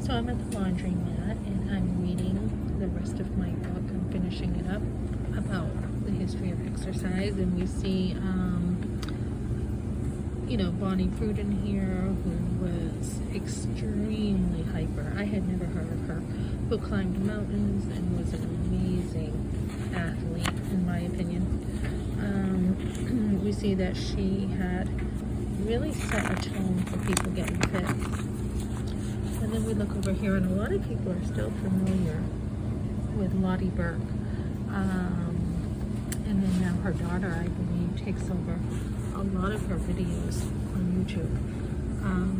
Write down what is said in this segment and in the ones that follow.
So I'm at the laundromat and I'm reading the rest of my book. I'm finishing it up about the history of exercise, and we see, Bonnie Pruden here, who was extremely hyper. I had never heard of her, who climbed mountains and was an amazing athlete, in my opinion. We see that she had really set a tone for people getting fit. And then we look over here, and a lot of people are still familiar with Lottie Burke. And then now her daughter, I believe, takes over a lot of her videos on YouTube.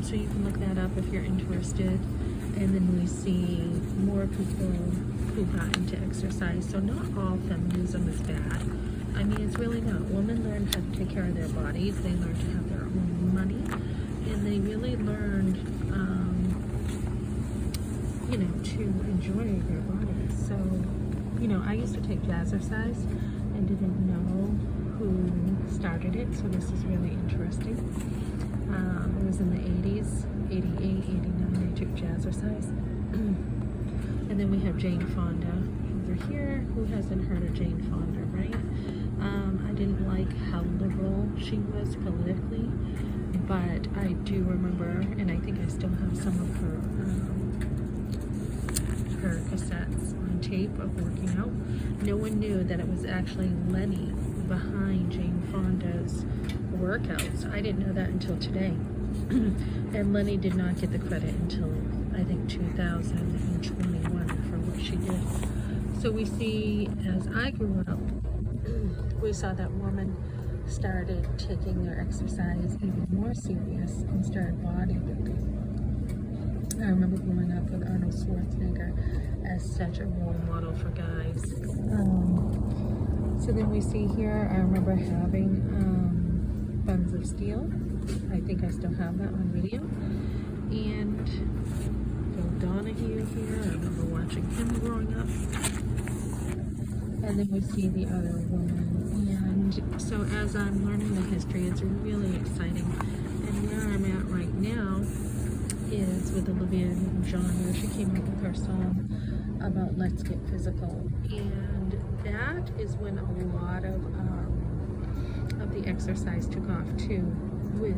So you can look that up if you're interested. And then we see more people who got into exercise. So not all feminism is bad. I mean, it's really not. Women learned how to take care of their bodies. They learned to have their own money. And they really learned, to enjoy their bodies. So, I used to take jazzercise and didn't know who started it. So this is really interesting. It was in the 80s, 88, 89, I took jazzercise. And then we have Jane Fonda over here. Who hasn't heard of Jane Fonda, right? I didn't like how liberal she was politically, but I do remember, and I think I still have some of her cassettes on tape of working out. No one knew that it was actually Lenny behind Jane Fonda's workouts. I didn't know that until today. And Lenny did not get the credit until, I think, 2021 for what she did. So we see, as I grew up, we saw that women started taking their exercise even more serious and started bodybuilding. I remember growing up with Arnold Schwarzenegger as such a role model for guys. So then we see here, I remember having Buns of Steel. I think I still have that on video. And Phil Donahue here, I remember watching him growing up. And then we see the other woman. And so as I'm learning the history, it's really exciting. And where I'm at right now is with Olivia Newton-John, where she came up with her song about Let's Get Physical. And that is when a lot of the exercise took off too, with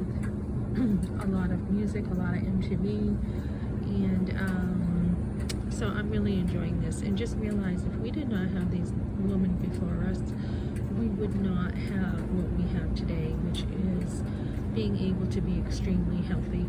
a lot of music, a lot of MTV. And so I'm really enjoying this, and just realize if we did not have these women before us, we would not have what we have today, which is being able to be extremely healthy.